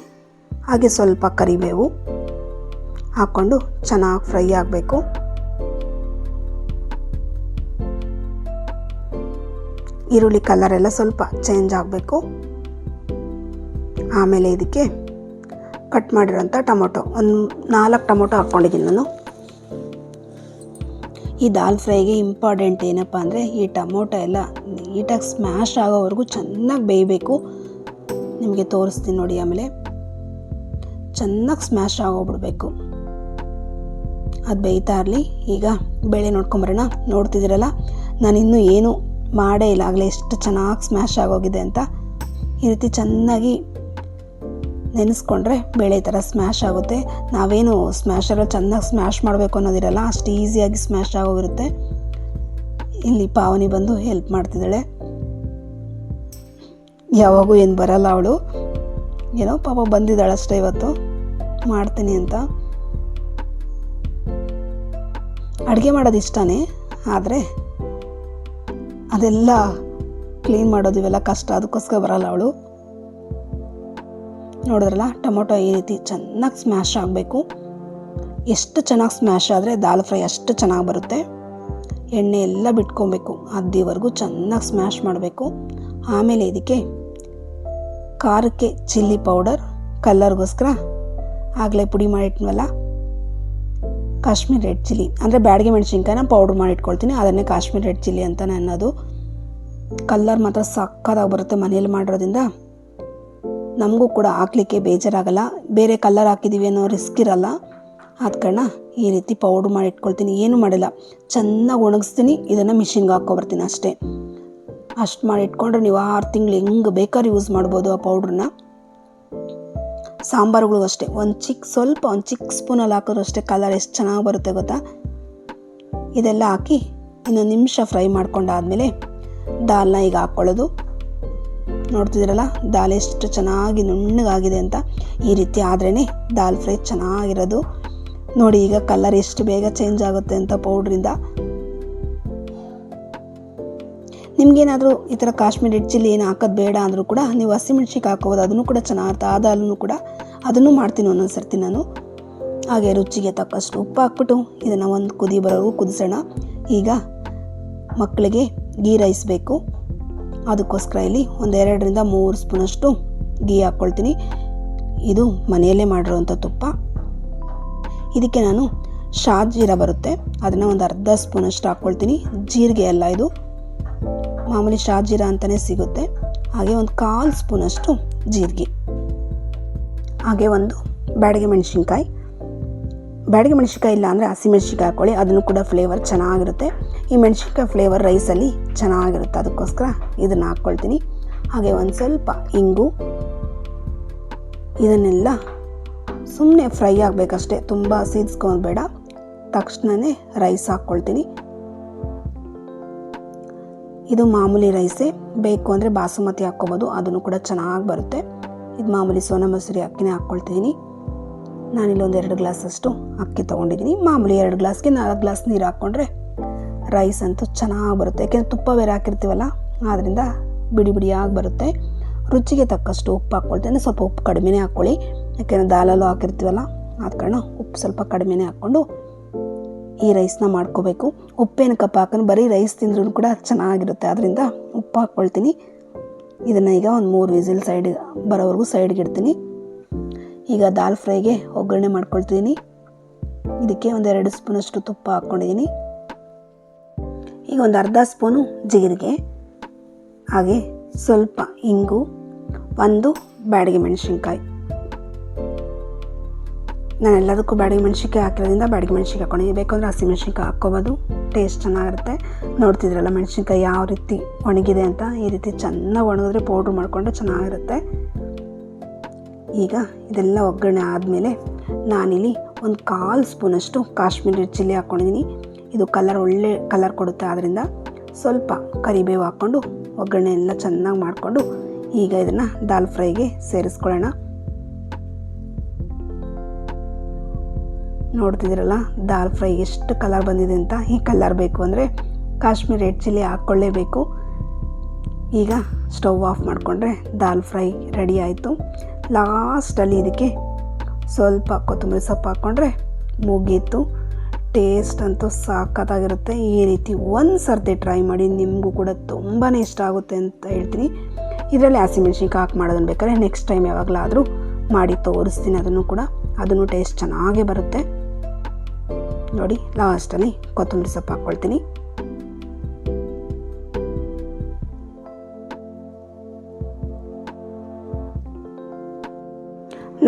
ಹಾಗೆ ಸ್ವಲ್ಪ ಕರಿಬೇವು ಹಾಕ್ಕೊಂಡು ಚೆನ್ನಾಗಿ ಫ್ರೈ ಆಗಬೇಕು. ಈರುಳ್ಳಿ ಕಲರೆಲ್ಲ ಸ್ವಲ್ಪ ಚೇಂಜ್ ಆಗಬೇಕು. ಆಮೇಲೆ ಇದಕ್ಕೆ ಕಟ್ ಮಾಡಿರೋಂಥ ಟೊಮೊಟೊ, ಒಂದು 4 ಟೊಮೊಟೊ ಹಾಕ್ಕೊಂಡಿದ್ದೀನಿ ನಾನು. ಈ ದಾಲ್ ಫ್ರೈಗೆ ಇಂಪಾರ್ಟೆಂಟ್ ಏನಪ್ಪ ಅಂದರೆ ಈ ಟೊಮೊಟೊ ಎಲ್ಲ ನೀಟಾಗಿ ಸ್ಮ್ಯಾಶ್ ಆಗೋವರೆಗೂ ಚೆನ್ನಾಗಿ ಬೇಯಬೇಕು. ನಿಮಗೆ ತೋರಿಸ್ತೀನಿ ನೋಡಿ. ಆಮೇಲೆ ಚೆನ್ನಾಗಿ ಸ್ಮ್ಯಾಶ್ ಆಗೋಗ್ಬಿಡ್ಬೇಕು. ಅದು ಬೇಯ್ತಾ ಇರಲಿ. ಈಗ ಬೇಳೆ ನೋಡ್ಕೊಂಬರೋಣ. ನೋಡ್ತಿದ್ದೀರಲ್ಲ, ನಾನಿನ್ನೂ ಏನು ಮಾಡೇ ಇಲ್ಲ, ಆಗಲೇ ಎಷ್ಟು ಚೆನ್ನಾಗಿ ಸ್ಮ್ಯಾಶ್ ಆಗೋಗಿದೆ ಅಂತ. ಈ ರೀತಿ ಚೆನ್ನಾಗಿ ನೆನೆಸ್ಕೊಂಡ್ರೆ ಬೇಳೆ ಥರ ಸ್ಮ್ಯಾಶ್ ಆಗುತ್ತೆ. ನಾವೇನು ಸ್ಮ್ಯಾಶರಲ್ಲಿ ಚೆನ್ನಾಗಿ ಸ್ಮ್ಯಾಶ್ ಮಾಡಬೇಕು ಅನ್ನೋದಿರಲ್ಲ, ಅಷ್ಟು ಈಸಿಯಾಗಿ ಸ್ಮ್ಯಾಶ್ ಆಗೋಗಿರುತ್ತೆ. ಇಲ್ಲಿ ಪಾವನಿ ಬಂದು ಹೆಲ್ಪ್ ಮಾಡ್ತಿದ್ದಾಳೆ. ಯಾವಾಗೂ ಏನು ಬರಲ್ಲ ಅವಳು, ಏನೋ ಪಾಪ ಬಂದಿದ್ದಾಳಷ್ಟೇ ಇವತ್ತು ಮಾಡ್ತೀನಿ ಅಂತ. ಅಡುಗೆ ಮಾಡೋದು ಇಷ್ಟನೇ, ಆದರೆ ಅದೆಲ್ಲ ಕ್ಲೀನ್ ಮಾಡೋದು ಇವೆಲ್ಲ ಕಷ್ಟ, ಅದಕ್ಕೋಸ್ಕರ ಬರಲ್ಲ ಅವಳು. ನೋಡಿದ್ರಲ್ಲ, ಟೊಮೊಟೊ ಈ ರೀತಿ ಚೆನ್ನಾಗಿ ಸ್ಮ್ಯಾಶ್ ಆಗಬೇಕು. ಎಷ್ಟು ಚೆನ್ನಾಗಿ ಸ್ಮ್ಯಾಶ್ ಆದರೆ ದಾಲ್ ಫ್ರೈ ಅಷ್ಟು ಚೆನ್ನಾಗಿ ಬರುತ್ತೆ. ಎಣ್ಣೆ ಎಲ್ಲ ಬಿಟ್ಕೊಬೇಕು, ಅಲ್ಲಿವರೆಗೂ ಚೆನ್ನಾಗಿ ಸ್ಮ್ಯಾಶ್ ಮಾಡಬೇಕು. ಆಮೇಲೆ ಇದಕ್ಕೆ ಖಾರಕ್ಕೆ ಚಿಲ್ಲಿ ಪೌಡರ್, ಕಲರ್ಗೋಸ್ಕರ ಆಗಲೇ ಪುಡಿ ಮಾಡಿಟ್ನವಲ್ಲ ಕಾಶ್ಮೀರ್ ರೆಡ್ ಚಿಲ್ಲಿ, ಅಂದರೆ ಬ್ಯಾಡಗೆ ಮೆಣಸಿನ್ಕಾಯಿನ ಪೌಡ್ರ್ ಮಾಡಿಟ್ಕೊಳ್ತೀನಿ, ಅದನ್ನೇ ಕಾಶ್ಮೀರ್ ರೆಡ್ ಚಿಲ್ಲಿ ಅಂತ ಅನ್ನೋದು. ಕಲ್ಲರ್ ಮಾತ್ರ ಸಕ್ಕತ್ತಾಗಿ ಬರುತ್ತೆ ಮನೇಲಿ ಮಾಡಿರೋದ್ರಿಂದ. ನಮಗೂ ಕೂಡ ಹಾಕ್ಲಿಕ್ಕೆ ಬೇಜಾರಾಗಲ್ಲ. ಬೇರೆ ಕಲ್ಲರ್ ಹಾಕಿದ್ದೀವಿ ಅನ್ನೋ ರಿಸ್ಕ್ ಇರಲ್ಲ. ಆದ ಕಾರಣ ಈ ರೀತಿ ಪೌಡ್ರ್ ಮಾಡಿ ಇಟ್ಕೊಳ್ತೀನಿ. ಏನೂ ಮಾಡಿಲ್ಲ, ಚೆನ್ನಾಗಿ ಒಣಗಿಸ್ತೀನಿ, ಇದನ್ನು ಮಿಷಿನ್ಗೆ ಹಾಕ್ಕೊಬರ್ತೀನಿ ಅಷ್ಟೇ. ಅಷ್ಟು ಮಾಡಿ ಇಟ್ಕೊಂಡ್ರೆ ನೀವು 6 ತಿಂಗಳು ಹೆಂಗೆ ಬೇಕಾದ್ರೆ ಯೂಸ್ ಮಾಡ್ಬೋದು ಆ ಪೌಡ್ರನ್ನ. ಸಾಂಬಾರುಗಳಿಗೂ ಅಷ್ಟೇ, ಒಂದು ಚಿಕ್ಕ ಸ್ಪೂನಲ್ಲಿ ಹಾಕಿದ್ರು ಅಷ್ಟೇ ಕಲರ್ ಎಷ್ಟು ಚೆನ್ನಾಗಿ ಬರುತ್ತೆ ಗೊತ್ತಾ. ಇದೆಲ್ಲ ಹಾಕಿ ಇನ್ನೊಂದು ನಿಮಿಷ ಫ್ರೈ ಮಾಡ್ಕೊಂಡಾದಮೇಲೆ ದಾಲ್ನ ಈಗ ಹಾಕ್ಕೊಳ್ಳೋದು. ನೋಡ್ತಿದ್ದೀರಲ್ಲ, ದಾಲ್ ಎಷ್ಟು ಚೆನ್ನಾಗಿ ನುಣ್ಣಗಾಗಿದೆ ಅಂತ. ಈ ರೀತಿ ಆದ್ರೇ ದಾಲ್ ಫ್ರೈ ಚೆನ್ನಾಗಿರೋದು. ನೋಡಿ ಈಗ ಕಲರ್ ಎಷ್ಟು ಬೇಗ ಚೇಂಜ್ ಆಗುತ್ತೆ ಅಂತ ಪೌಡ್ರಿಂದ. ನಿಮಗೇನಾದರೂ ಈ ಥರ ಕಾಶ್ಮೀರ್ ರೆಡ್ ಚಿಲ್ಲಿ ಏನು ಹಾಕೋದು ಬೇಡ ಅಂದರೂ ಕೂಡ ನೀವು ಹಸಿಮೆಣ್ಸಿಗೆ ಹಾಕೋಬೋದು, ಅದನ್ನು ಕೂಡ ಚೆನ್ನಾಗಿರುತ್ತೆ. ಆ ದಾಲನ್ನು ಕೂಡ ಅದನ್ನು ಮಾಡ್ತೀನಿ ಒಂದೊಂದು ಸರ್ತಿ ನಾನು. ಹಾಗೆ ರುಚಿಗೆ ತಕ್ಕಷ್ಟು ಉಪ್ಪು ಹಾಕ್ಬಿಟ್ಟು ಇದನ್ನು ಒಂದು ಕುದಿ ಬರೋವರೆಗೂ ಕುದಿಸೋಣ. ಈಗ ಮಕ್ಕಳಿಗೆ ಗೀ ರೈಸ್ ಬೇಕು, ಅದಕ್ಕೋಸ್ಕರ ಇಲ್ಲಿ ಒಂದು 2ರಿಂದ 3 ಸ್ಪೂನಷ್ಟು ಗೀ ಹಾಕ್ಕೊಳ್ತೀನಿ. ಇದು ಮನೆಯಲ್ಲೇ ಮಾಡಿರೋವಂಥ ತುಪ್ಪ. ಇದಕ್ಕೆ ನಾನು ಶಾಜೀರಾ ಬರುತ್ತೆ, ಅದನ್ನು ಒಂದು ಅರ್ಧ ಸ್ಪೂನಷ್ಟು ಹಾಕ್ಕೊಳ್ತೀನಿ. ಜೀರಿಗೆ ಅಲ್ಲ, ಇದು ಮಾಮೂಲಿ ಶಾಜೀರಾ ಅಂತಲೇ ಸಿಗುತ್ತೆ. ಹಾಗೆ ಒಂದು 1/4 ಸ್ಪೂನಷ್ಟು ಜೀರಿಗೆ, ಹಾಗೆ ಒಂದು ಬ್ಯಾಡಗೆ ಮೆಣಸಿನ್ಕಾಯಿ ಇಲ್ಲ ಅಂದರೆ ಹಸಿಮೆಣ್ಸಿನ್ಕಾಯಿ ಹಾಕ್ಕೊಳ್ಳಿ, ಅದನ್ನು ಕೂಡ ಫ್ಲೇವರ್ ಚೆನ್ನಾಗಿರುತ್ತೆ. ಈ ಮೆಣಸಿನ್ಕಾಯಿ ಫ್ಲೇವರ್ ರೈಸಲ್ಲಿ ಚೆನ್ನಾಗಿರುತ್ತೆ, ಅದಕ್ಕೋಸ್ಕರ ಇದನ್ನು ಹಾಕ್ಕೊಳ್ತೀನಿ. ಹಾಗೆ ಒಂದು ಸ್ವಲ್ಪ ಇಂಗು. ಇದನ್ನೆಲ್ಲ ಸುಮ್ಮನೆ ಫ್ರೈ ಆಗಬೇಕಷ್ಟೇ, ತುಂಬ ಸೀದ್ಸ್ಕೊಂಡು ಬೇಡ. ತಕ್ಷಣವೇ ರೈಸ್ ಹಾಕ್ಕೊಳ್ತೀನಿ. ಇದು ಮಾಮೂಲಿ ರೈಸೇ, ಬೇಕು ಅಂದರೆ ಬಾಸುಮತಿ ಹಾಕ್ಕೊಬೋದು, ಅದನ್ನು ಕೂಡ ಚೆನ್ನಾಗಿ ಬರುತ್ತೆ. ಇದು ಮಾಮೂಲಿ ಸೋನಾ ಮಸೂರಿ ಅಕ್ಕಿನೇ ಹಾಕ್ಕೊಳ್ತಿದ್ದೀನಿ. ನಾನಿಲ್ಲಿ ಒಂದು 2 ಗ್ಲಾಸಷ್ಟು ಅಕ್ಕಿ ತೊಗೊಂಡಿದ್ದೀನಿ. ಮಾಮೂಲಿ 2 ಗ್ಲಾಸ್ಗೆ 4 ಗ್ಲಾಸ್ ನೀರು ಹಾಕ್ಕೊಂಡ್ರೆ ರೈಸ್ ಅಂತೂ ಚೆನ್ನಾಗಿ ಬರುತ್ತೆ. ಯಾಕೆಂದರೆ ತುಪ್ಪ ಬೇರೆ ಹಾಕಿರ್ತೀವಲ್ಲ, ಆದ್ದರಿಂದ ಬಿಡಿ ಬಿಡಿಯಾಗಿ ಬರುತ್ತೆ. ರುಚಿಗೆ ತಕ್ಕಷ್ಟು ಉಪ್ಪು ಹಾಕ್ಕೊಳ್ತೇನೆ. ಸ್ವಲ್ಪ ಉಪ್ಪು ಕಡಿಮೆನೇ ಹಾಕ್ಕೊಳ್ಳಿ, ಯಾಕೆಂದರೆ ದಾಲಲ್ಲೂ ಹಾಕಿರ್ತೀವಲ್ಲ, ಆದ ಕಾರಣ ಉಪ್ಪು ಸ್ವಲ್ಪ ಕಡಿಮೆನೇ ಹಾಕ್ಕೊಂಡು ಈ ರೈಸ್ನ ಮಾಡ್ಕೋಬೇಕು. ಉಪ್ಪೇನಕ್ಕಪ್ಪ ಹಾಕೊಂಡು ಬರೀ ರೈಸ್ ತಿಂದ್ರೂ ಕೂಡ ಚೆನ್ನಾಗಿರುತ್ತೆ, ಅದರಿಂದ ಉಪ್ಪು ಹಾಕ್ಕೊಳ್ತೀನಿ. ಇದನ್ನು ಈಗ ಒಂದು 3 ವಿಸಿಲ್ ಬರೋವರೆಗೂ ಸೈಡ್ಗೆ ಇಡ್ತೀನಿ. ಈಗ ದಾಲ್ ಫ್ರೈಗೆ ಒಗ್ಗರಣೆ ಮಾಡ್ಕೊಳ್ತಿದ್ದೀನಿ. ಇದಕ್ಕೆ ಒಂದು 2 ಸ್ಪೂನಷ್ಟು ತುಪ್ಪ ಹಾಕ್ಕೊಂಡಿದ್ದೀನಿ. ಈಗ ಒಂದು ಅರ್ಧ ಸ್ಪೂನು ಜೀರಿಗೆ, ಹಾಗೆ ಸ್ವಲ್ಪ ಇಂಗು, 1 ಬ್ಯಾಡಗಿ ಮೆಣಸಿನ್ಕಾಯಿ. ನಾನು ಎಲ್ಲದಕ್ಕೂ ಬ್ಯಾಡಗಿ ಮೆಣಸಿನ್ಕಾಯಿ ಹಾಕಿರೋದ್ರಿಂದ ಬ್ಯಾಡಗಿ ಮೆಣಸಿನ್ಕಾಯಿ ಹಾಕ್ಕೊಂಡಿದ್ದೀನಿ. ಬೇಕಂದ್ರೆ ಹಸಿ ಮೆಣಸಿನ್ಕಾಯಿ ಹಾಕ್ಕೋಬೋದು, ಟೇಸ್ಟ್ ಚೆನ್ನಾಗಿರುತ್ತೆ. ನೋಡ್ತಿದ್ರಲ್ಲ ಮೆಣಸಿನ್ಕಾಯಿ ಯಾವ ರೀತಿ ಒಣಗಿದೆ ಅಂತ. ಈ ರೀತಿ ಚೆನ್ನಾಗಿ ಒಣಗಿದ್ರೆ ಪೌಡ್ರ್ ಮಾಡಿಕೊಂಡ್ರೆ ಚೆನ್ನಾಗಿರುತ್ತೆ. ಈಗ ಇದೆಲ್ಲ ಒಗ್ಗರಣೆ ಆದಮೇಲೆ ನಾನಿಲ್ಲಿ ಒಂದು 1/4 ಸ್ಪೂನಷ್ಟು ಕಾಶ್ಮೀರಿ ರೆಡ್ ಚಿಲ್ಲಿ ಹಾಕ್ಕೊಂಡಿದ್ದೀನಿ. ಇದು ಒಳ್ಳೆ ಕಲರ್ ಕೊಡುತ್ತೆ. ಆದ್ದರಿಂದ ಸ್ವಲ್ಪ ಕರಿಬೇವು ಹಾಕ್ಕೊಂಡು ಒಗ್ಗರಣೆ ಎಲ್ಲ ಚೆನ್ನಾಗಿ ಮಾಡಿಕೊಂಡು ಈಗ ಇದನ್ನು ದಾಲ್ ಫ್ರೈಗೆ ಸೇರಿಸ್ಕೊಳ್ಳೋಣ. ನೋಡ್ತಿದ್ದೀರಲ್ಲ ದಾಲ್ ಫ್ರೈ ಎಷ್ಟು ಕಲರ್ ಬಂದಿದೆ ಅಂತ. ಈ ಕಲರ್ ಬೇಕು ಅಂದರೆ ಕಾಶ್ಮೀರಿ ರೆಡ್ ಚಿಲ್ಲಿ ಹಾಕ್ಕೊಳ್ಳೇಬೇಕು. ಈಗ ಸ್ಟವ್ ಆಫ್ ಮಾಡಿಕೊಂಡ್ರೆ ದಾಲ್ ಫ್ರೈ ರೆಡಿ ಆಯಿತು. ಲಾಸ್ಟಲ್ಲಿ ಇದಕ್ಕೆ ಸ್ವಲ್ಪ ಕೊತ್ತಂಬರಿ ಸೊಪ್ಪು ಹಾಕ್ಕೊಂಡ್ರೆ ಮುಗೀತು. ಟೇಸ್ಟ್ ಅಂತೂ ಸಾಕತ್ತಾಗಿರುತ್ತೆ. ಈ ರೀತಿ ಒಂದು ಸರ್ತಿ ಟ್ರೈ ಮಾಡಿ, ನಿಮಗೂ ಕೂಡ ತುಂಬಾ ಇಷ್ಟ ಆಗುತ್ತೆ ಅಂತ ಹೇಳ್ತೀನಿ. ಇದರಲ್ಲಿ ಹಸಿಮೆಣ್ಸಿನ್ಕಾಯಿ ಹಾಕಿ ಮಾಡೋದನ್ನು ಬೇಕಾದ್ರೆ ನೆಕ್ಸ್ಟ್ ಟೈಮ್ ಯಾವಾಗಲಾದರೂ ಮಾಡಿ ತೋರಿಸ್ತೀನಿ. ಅದನ್ನು ಟೇಸ್ಟ್ ಚೆನ್ನಾಗೇ ಬರುತ್ತೆ. ನೋಡಿ ಲಾಸ್ಟಲ್ಲಿ ಕೊತ್ತಂಬರಿ ಸೊಪ್ಪು ಹಾಕ್ಕೊಳ್ತೀನಿ.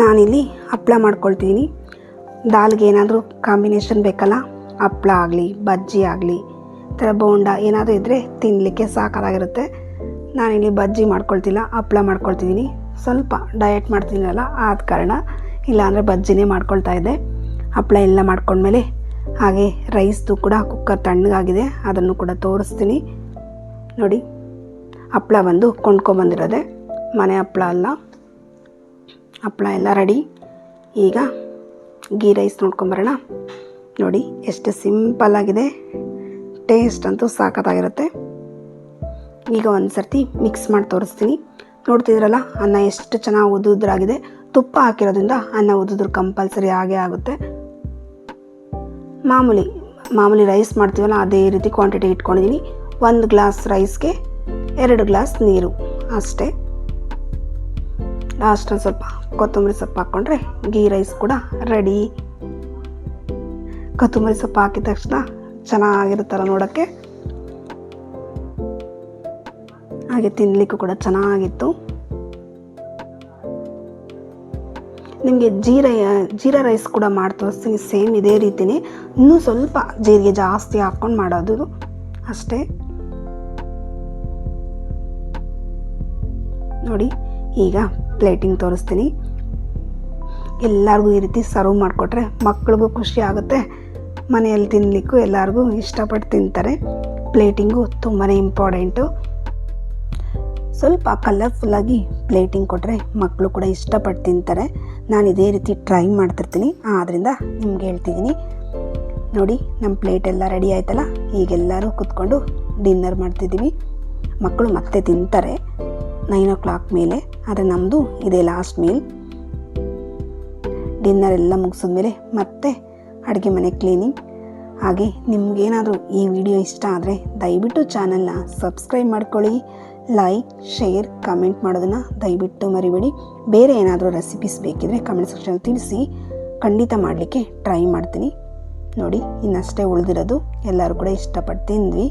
ನಾನಿಲ್ಲಿ ಹಪ್ಪಳ ಮಾಡ್ಕೊಳ್ತೀನಿ. ದಾಲ್ಗೆ ಏನಾದರೂ ಕಾಂಬಿನೇಷನ್ ಬೇಕಲ್ಲ, ಹಪ್ಪಳ ಆಗಲಿ ಬಜ್ಜಿ ಆಗಲಿ ಥರ ಬೋಂಡ ಏನಾದರೂ ಇದ್ದರೆ ತಿನ್ನಲಿಕ್ಕೆ ಸಾಕಾಗಿರುತ್ತೆ. ನಾನಿಲ್ಲಿ ಬಜ್ಜಿ ಮಾಡ್ಕೊಳ್ತಿಲ್ಲ, ಹಪ್ಪಳ ಮಾಡ್ಕೊಳ್ತಿದ್ದೀನಿ. ಸ್ವಲ್ಪ ಡಯಟ್ ಮಾಡ್ತೀನಲ್ಲ ಆದ ಕಾರಣ, ಇಲ್ಲಾಂದರೆ ಬಜ್ಜಿನೇ ಮಾಡ್ಕೊಳ್ತಾ ಇದ್ದೆ. ಹಪ್ಪಳ ಎಲ್ಲ ಮಾಡ್ಕೊಂಡ್ಮೇಲೆ ಹಾಗೆ ರೈಸ್ದು ಕೂಡ ಕುಕ್ಕರ್ ತಣ್ಣಗಾಗಿದೆ, ಅದನ್ನು ಕೂಡ ತೋರಿಸ್ತೀನಿ. ನೋಡಿ ಹಪ್ಪಳ ಬಂದು ಕೊಂಡ್ಕೊಂಬಂದಿರೋದೆ, ಮನೆ ಹಪ್ಪಳ ಅಲ್ಲ. ಹಪ್ಪಳ ಎಲ್ಲ ರೆಡಿ. ಈಗ ಗೀ ರೈಸ್ ನೋಡ್ಕೊಂಬರೋಣ. ನೋಡಿ ಎಷ್ಟು ಸಿಂಪಲ್ಲಾಗಿದೆ, ಟೇಸ್ಟ್ ಅಂತೂ ಸಾಕತ್ತಾಗಿರುತ್ತೆ. ಈಗ ಒಂದು ಸರ್ತಿ ಮಿಕ್ಸ್ ಮಾಡಿ ತೋರಿಸ್ತೀನಿ. ನೋಡ್ತಿದ್ರಲ್ಲ ಅನ್ನ ಎಷ್ಟು ಚೆನ್ನಾಗಿ ಉದುರಾಗಿದೆ. ತುಪ್ಪ ಹಾಕಿರೋದ್ರಿಂದ ಅನ್ನ ಉದುದ್ರು ಕಂಪಲ್ಸರಿ ಆಗೇ ಆಗುತ್ತೆ. ಮಾಮೂಲಿ ರೈಸ್ ಮಾಡ್ತೀವಲ್ಲ ಅದೇ ರೀತಿ ಕ್ವಾಂಟಿಟಿ ಇಟ್ಕೊಂಡಿದ್ದೀನಿ. 1 ಗ್ಲಾಸ್ ರೈಸ್ಗೆ 2 ಗ್ಲಾಸ್ ನೀರು ಅಷ್ಟೇ. ಲಾಸ್ಟಲ್ಲಿ ಸ್ವಲ್ಪ ಕೊತ್ತಂಬರಿ ಸೊಪ್ಪು ಹಾಕ್ಕೊಂಡ್ರೆ ಗೀ ರೈಸ್ ಕೂಡ ರೆಡಿ. ಕೊತ್ತಂಬರಿ ಸೊಪ್ಪು ಹಾಕಿದ ತಕ್ಷಣ ಚೆನ್ನಾಗಿರುತ್ತಲ್ಲ ನೋಡೋಕ್ಕೆ, ಹಾಗೆ ತಿನ್ನಲಿಕ್ಕೂ ಕೂಡ ಚೆನ್ನಾಗಿತ್ತು. ನಿಮಗೆ ಜೀರಾ ರೈಸ್ ಕೂಡ ಮಾಡಿ ತೋರಿಸ್ತೀನಿ. ಸೇಮ್ ಇದೇ ರೀತಿಯೇ, ಇನ್ನೂ ಸ್ವಲ್ಪ ಜೀರಿಗೆ ಜಾಸ್ತಿ ಹಾಕ್ಕೊಂಡು ಮಾಡೋದು ಅಷ್ಟೇ. ನೋಡಿ ಈಗ ಪ್ಲೇಟಿಂಗ್ ತೋರಿಸ್ತೀನಿ. ಎಲ್ಲರಿಗೂ ಈ ರೀತಿ ಸರ್ವ್ ಮಾಡಿಕೊಟ್ರೆ ಮಕ್ಳಿಗೂ ಖುಷಿ ಆಗುತ್ತೆ, ಮನೆಯಲ್ಲಿ ತಿನ್ನಲಿಕ್ಕೂ ಎಲ್ಲರಿಗೂ ಇಷ್ಟಪಟ್ಟು ತಿಂತಾರೆ. ಪ್ಲೇಟಿಂಗು ತುಂಬಾ ಇಂಪಾರ್ಟೆಂಟು. ಸ್ವಲ್ಪ ಕಲರ್ಫುಲ್ಲಾಗಿ ಪ್ಲೇಟಿಂಗ್ ಕೊಟ್ಟರೆ ಮಕ್ಕಳು ಕೂಡ ಇಷ್ಟಪಟ್ಟು ತಿಂತಾರೆ. ನಾನು ಇದೇ ರೀತಿ ಟ್ರೈ ಮಾಡ್ತಿರ್ತೀನಿ, ಆದ್ದರಿಂದ ನಿಮ್ಗೆ ಹೇಳ್ತಿದ್ದೀನಿ. ನೋಡಿ ನಮ್ಮ ಪ್ಲೇಟ್ ಎಲ್ಲ ರೆಡಿ ಆಯ್ತಲ್ಲ. ಈಗೆಲ್ಲರೂ ಕೂತ್ಕೊಂಡು ಡಿನ್ನರ್ ಮಾಡ್ತಿದ್ದೀವಿ. ಮಕ್ಕಳು ಮತ್ತೆ ತಿಂತಾರೆ 9 o'clock ಮೇಲೆ, ಆದರೆ ನಮ್ಮದು ಇದೇ ಲಾಸ್ಟ್ ಮೀಲ್. ಡಿನ್ನರ್ ಎಲ್ಲ ಮುಗಿಸಿದ್ಮೇಲೆ ಮತ್ತೆ ಅಡುಗೆ ಮನೆ ಕ್ಲೀನಿಂಗ್. ಹಾಗೆ ನಿಮಗೇನಾದರೂ ಈ ವಿಡಿಯೋ ಇಷ್ಟ ಆದರೆ ದಯವಿಟ್ಟು ಚಾನಲ್ನ ಸಬ್ಸ್ಕ್ರೈಬ್ ಮಾಡ್ಕೊಳ್ಳಿ. ಲೈಕ್, ಶೇರ್, ಕಮೆಂಟ್ ಮಾಡೋದನ್ನು ದಯವಿಟ್ಟು ಮರಿಬೇಡಿ. ಬೇರೆ ಏನಾದರೂ ರೆಸಿಪೀಸ್ ಬೇಕಿದ್ರೆ ಕಮೆಂಟ್ ಸೆಕ್ಷನಲ್ಲಿ ತಿಳಿಸಿ, ಖಂಡಿತ ಮಾಡಲಿಕ್ಕೆ ಟ್ರೈ ಮಾಡ್ತೀನಿ. ನೋಡಿ ಇನ್ನಷ್ಟೇ ಉಳಿದಿರೋದು, ಎಲ್ಲರೂ ಕೂಡ ಇಷ್ಟಪಟ್ಟು ತಿಂದ್ವಿ.